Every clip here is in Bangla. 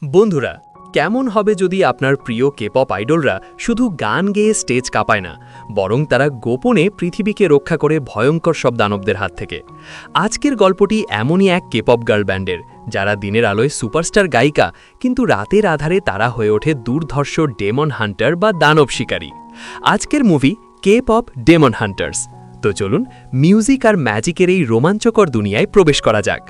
বন্ধুরা, কেমন হবে যদি আপনার প্রিয় কেপপ আইডলরা শুধু গান গেয়ে স্টেজ কাঁপায় না, বরং তারা গোপনে পৃথিবীকে রক্ষা করে ভয়ঙ্কর সব দানবদের হাত থেকে। আজকের গল্পটি এমনই এক কেপপ গার্ল ব্যান্ডের, যারা দিনের আলোয় সুপারস্টার গায়িকা, কিন্তু রাতের আধারে তারা হয়ে ওঠে দুর্ধর্ষ ডেমন হান্টার বা দানব শিকারী। আজকের মুভি কেপপ ডেমন হান্টার্স। তো চলুন মিউজিক আর ম্যাজিকের এই রোমাঞ্চকর দুনিয়ায় প্রবেশ করা যাক।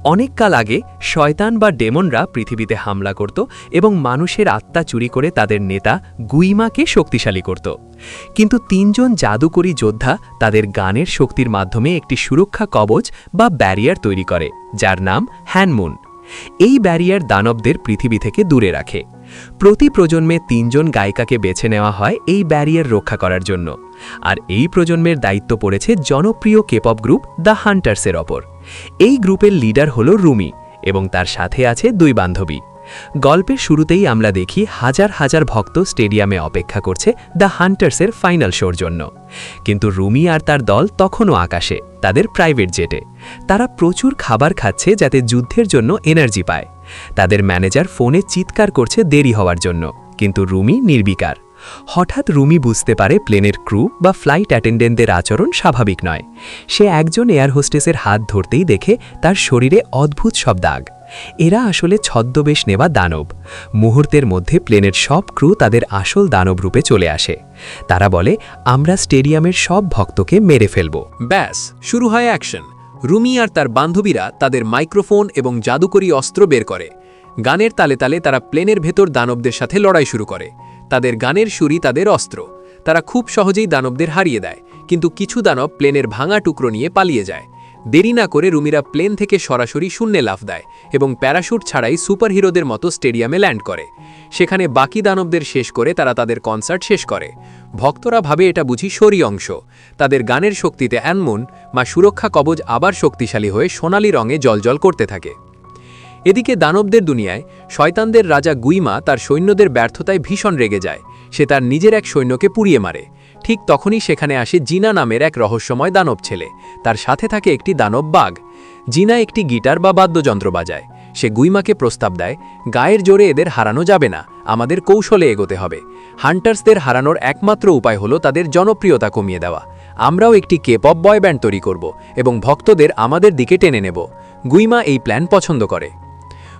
অনেক কাল আগে শয়তান বা ডেমনরা পৃথিবীতে হামলা করত এবং মানুষের আত্মা চুরি করে তাদের নেতা গুইমাকে শক্তিশালী করত। কিন্তু তিনজন জাদুকরী যোদ্ধা তাদের গানের শক্তির মাধ্যমে একটি সুরক্ষা কবচ বা ব্যারিয়ার তৈরি করে, যার নাম হ্যানমুন। এই ব্যারিয়ার দানবদের পৃথিবী থেকে দূরে রাখে। প্রতি প্রজন্মে তিনজন গায়িকাকে বেছে নেওয়া হয় এই ব্যারিয়ার রক্ষা করার জন্য। আর এই প্রজন্মের দায়িত্ব পড়েছে জনপ্রিয় কেপপ গ্রুপ দ্য হান্টার্সের ওপর। এই গ্রুপের লিডার হল রুমি এবং তার সাথে আছে দুই বান্ধবী। গল্পের শুরুতেই আমরা দেখি হাজার হাজার ভক্ত স্টেডিয়ামে অপেক্ষা করছে দ্য হান্টার্সের ফাইনাল শোর জন্য। কিন্তু রুমি আর তার দল তখনও আকাশে, তাদের প্রাইভেট জেটে। তারা প্রচুর খাবার খাচ্ছে যাতে যুদ্ধের জন্য এনার্জি পায়। তাদের ম্যানেজার ফোনে চিৎকার করছে দেরি হওয়ার জন্য, কিন্তু রুমি নির্বিকার। হঠাৎ রুমি বুঝতে পারে প্লেনের ক্রু বা ফ্লাইট অ্যাটেন্ডেন্টদের আচরণ স্বাভাবিক নয়। সে একজন এয়ার হোস্টেসের হাত ধরতেই দেখে তার শরীরে অদ্ভুত সব দাগ। এরা আসলে ছদ্মবেশ নেওয়া দানব। মুহূর্তের মধ্যে প্লেনের সব ক্রু তাদের আসল দানব রূপে চলে আসে। তারা বলে, আমরা স্টেডিয়ামের সব ভক্তকে মেরে ফেলব। ব্যাস, শুরু হয় অ্যাকশন। রুমি আর তার বান্ধবীরা তাদের মাইক্রোফোন এবং জাদুকরী অস্ত্র বের করে। গানের তালে তালে তারা প্লেনের ভেতর দানবদের সাথে লড়াই শুরু করে। তাদের গানের সুরই তাদের অস্ত্র। তারা খুব সহজেই দানবদের হারিয়ে দেয়, কিন্তু কিছু দানব প্লেনের ভাঙা টুকরো নিয়ে পালিয়ে যায়। দেরি না করে রুমিরা প্লেন থেকে সরাসরি শূন্যে লাফ দেয় এবং প্যারাশুট ছাড়াই সুপারহিরোদের মতো স্টেডিয়ামে ল্যান্ড করে। সেখানে বাকি দানবদের শেষ করে তারা তাদের কনসার্ট শেষ করে। ভক্তরা ভাবে এটা বুঝি শরী অংশ। তাদের গানের শক্তিতে হ্যানমুন বা সুরক্ষা কবচ আবার শক্তিশালী হয়ে সোনালি রঙে জ্বলজ্বল করতে থাকে। এদিকে দানবদের দুনিয়ায় শয়তানদের রাজা গুইমা তার সৈন্যদের ব্যর্থতায় ভীষণ রেগে যায়। সে তার নিজের এক সৈন্যকে পুড়িয়ে মারে। ঠিক তখনই সেখানে আসে জিনা নামের এক রহস্যময় দানব ছেলে। তার সাথে থাকে একটি দানব বাঘ। জিনা একটি গিটার বা বাদ্যযন্ত্র বাজায়। সে গুইমাকে প্রস্তাব দেয়, গায়ের জোরে এদের হারানো যাবে না, আমাদের কৌশলে এগোতে হবে। হান্টার্সদের হারানোর একমাত্র উপায় হলো তাদের জনপ্রিয়তা কমিয়ে দেওয়া। আমরাও একটি কেপপ বয়ব্যান্ড তৈরি করব এবং ভক্তদের আমাদের দিকে টেনে নেব। গুইমা এই প্ল্যান পছন্দ করে।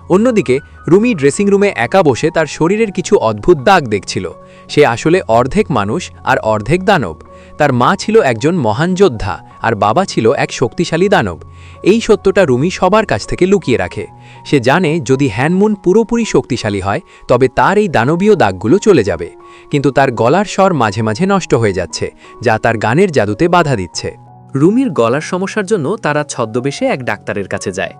অন্যদিকে রুমি ড্রেসিং রুমে একা বসে তার শরীরের কিছু অদ্ভুত দাগ দেখছিল। সে আসলে অর্ধেক মানুষ আর অর্ধেক দানব। তার মা ছিল একজন মহান যোদ্ধা আর বাবা ছিল এক শক্তিশালী দানব। এই সত্যটা রুমি সবার কাছ থেকে লুকিয়ে রাখে। সে জানে যদি হ্যানমুন পুরোপুরি শক্তিশালী হয় তবে তার এই দানবীয় দাগগুলো চলে যাবে। কিন্তু তার গলার স্বর মাঝে মাঝে নষ্ট হয়ে যাচ্ছে, যা তার গানের জাদুতে বাধা দিচ্ছে। রুমির গলার সমস্যার জন্য তারা ছদ্মবেশে এক ডাক্তারের কাছে যায়।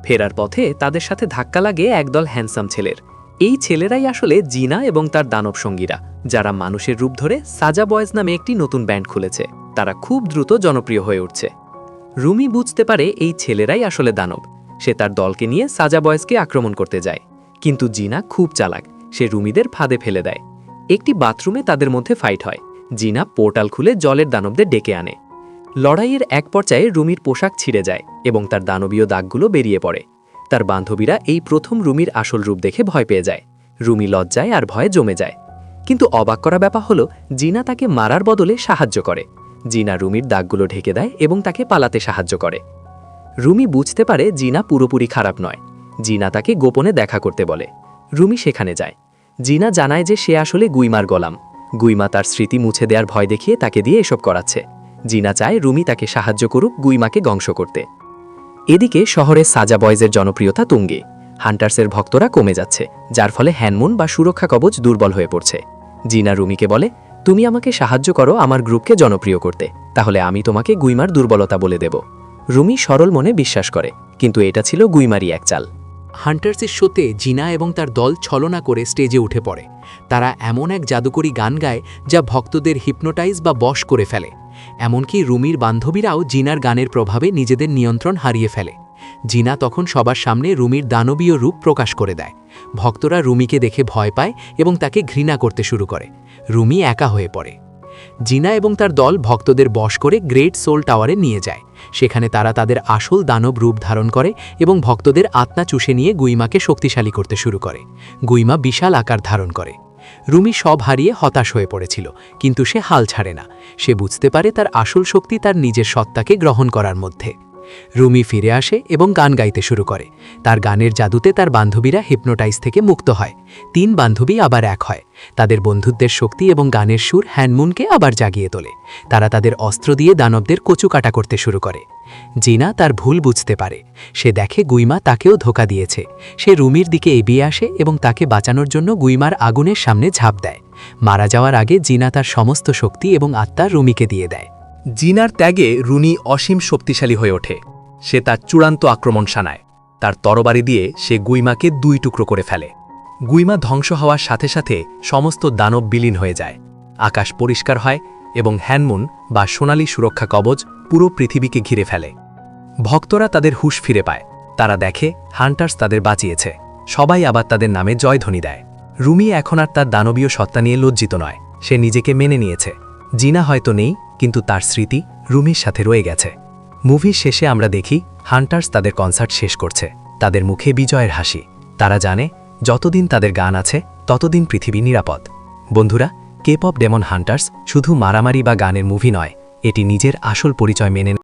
ফেরার পথে তাদের সাথে ধাক্কা লাগে একদল হ্যান্ডসাম ছেলের। এই ছেলেরাই আসলে জিনা এবং তার দানব সঙ্গীরা, যারা মানুষের রূপ ধরে সাজা বয়েজ নামে একটি নতুন ব্যান্ড খুলেছে। তারা খুব দ্রুত জনপ্রিয় হয়ে উঠছে। রুমি বুঝতে পারে এই ছেলেরাই আসলে দানব। সে তার দলকে নিয়ে সাজা বয়েজকে আক্রমণ করতে যায়, কিন্তু জিনা খুব চালাক। সে রুমিদের ফাঁদে ফেলে দেয়। একটি বাথরুমে তাদের মধ্যে ফাইট হয়। জিনা পোর্টাল খুলে জলের দানবদের ডেকে আনে। লড়াইয়ের এক পর্যায়ে রুমির পোশাক ছিঁড়ে যায় এবং তার দানবীয় দাগগুলো বেরিয়ে পড়ে। তার বান্ধবীরা এই প্রথম রুমির আসল রূপ দেখে ভয় পেয়ে যায়। রুমি লজ্জায় আর ভয়ে জমে যায়। কিন্তু অবাক করা ব্যাপার হলো, জিনা তাকে মারার বদলে সাহায্য করে। জিনা রুমির দাগগুলো ঢেকে দেয় এবং তাকে পালাতে সাহায্য করে। রুমি বুঝতে পারে জিনা পুরোপুরি খারাপ নয়। জিনা তাকে গোপনে দেখা করতে বলে। রুমি সেখানে যায়। জিনা জানায় যে সে আসলে গুইমার গোলাম। গুইমা তার স্মৃতি মুছে দেওয়ার ভয় দেখিয়ে তাকে দিয়ে এসব করাচ্ছে। জিনা চায় রুমি তাকে সাহায্য করুক গুইমাকে ধ্বংস করতে। এদিকে শহরে সাজা বয়েজের জনপ্রিয়তা তুঙ্গে। হান্টার্সের ভক্তরা কমে যাচ্ছে, যার ফলে হ্যানমুন বা সুরক্ষা কবচ দুর্বল হয়ে পড়ছে। জিনা রুমিকে বলে, তুমি আমাকে সাহায্য করো আমার গ্রুপকে জনপ্রিয় করতে, তাহলে আমি তোমাকে গুইমার দুর্বলতা বলে দেব। রুমি সরল মনে বিশ্বাস করে, কিন্তু এটা ছিল গুইমারই এক চাল। হান্টার্সের শোতে জিনা এবং তার দল ছলনা করে স্টেজে উঠে পড়ে। তারা এমন এক জাদুকরী গান গায় যা ভক্তদের হিপনোটাইজ বা বশ করে ফেলে। এমনকি রুমির বান্ধবীরাও জিনার গানের প্রভাবে নিজেদের নিয়ন্ত্রণ হারিয়ে ফেলে। জিনা তখন সবার সামনে রুমির দানবীয় রূপ প্রকাশ করে দেয়। ভক্তরা রুমিকে দেখে ভয় পায় এবং তাকে ঘৃণা করতে শুরু করে। রুমি একা হয়ে পড়ে। জিনা এবং তার দল ভক্তদের বশ করে গ্রেট সোল টাওয়ারে নিয়ে যায়। সেখানে তারা তাদের আসল দানব রূপ ধারণ করে এবং ভক্তদের আত্মা চুষে নিয়ে গুইমাকে শক্তিশালী করতে শুরু করে। গুইমা বিশাল আকার ধারণ করে। রুমি সব হারিয়ে হতাশ হয়ে পড়েছিল, কিন্তু সে হাল ছাড়ে না। সে বুঝতে পারে তার আসল শক্তি তার নিজের সত্তাকে গ্রহণ করার মধ্যে। রুমি ফিরে আসে এবং গান গাইতে শুরু করে। তার গানের জাদুতে তার বান্ধবীরা হিপনোটাইজ থেকে মুক্ত হয়। 3 বান্ধবী আবার এক হয়। তাদের বন্ধুত্বের শক্তি এবং গানের সুর হ্যানমুনকে আবার জাগিয়ে তোলে। তারা তাদের অস্ত্র দিয়ে দানবদের কচুকাটা করতে শুরু করে। জিনা তার ভুল বুঝতে পারে। সে দেখে গুইমা তাকেও ধোঁকা দিয়েছে। সে রুমির দিকে এগিয়ে আসে এবং তাকে বাঁচানোর জন্য গুইমার আগুনের সামনে ঝাঁপ দেয়। মারা যাওয়ার আগে জিনা তার সমস্ত শক্তি এবং আত্মা রুমিকে দিয়ে দেয়। জিনার ত্যাগে রুনি অসীম শক্তিশালী হয়ে ওঠে। সে তার চূড়ান্ত আক্রমণ শানায়। তার তরবারি দিয়ে সে গুইমাকে 2 টুকরো করে ফেলে। গুইমা ধ্বংস হওয়ার সাথে সাথে সমস্ত দানব বিলীন হয়ে যায়। আকাশ পরিষ্কার হয় এবং হ্যানমুন বা সোনালী সুরক্ষা কবচ পুরো পৃথিবীকে ঘিরে ফেলে। ভক্তরা তাদের হুঁশ ফিরে পায়। তারা দেখে হান্টার্স তাদের বাঁচিয়েছে। সবাই আবার তাদের নামে জয়ধ্বনি দেয়। রুমি এখন আর তার দানবীয় সত্তা নিয়ে লজ্জিত নয়। সে নিজেকে মেনে নিয়েছে। জিনা হয়তো নেই, কিন্তু তার স্মৃতি রুমির সাথে রয়ে গেছে। মুভির শেষে আমরা দেখি হান্টার্স তাদের কনসার্ট শেষ করছে। তাদের মুখে বিজয়ের হাসি। তারা জানে যতদিন তাদের গান আছে ততদিন পৃথিবী নিরাপদ। বন্ধুরা, কে-পপ ডেমন হান্টার্স শুধু মারামারি বা গানের মুভি নয়, এটি নিজের আসল পরিচয় মেনে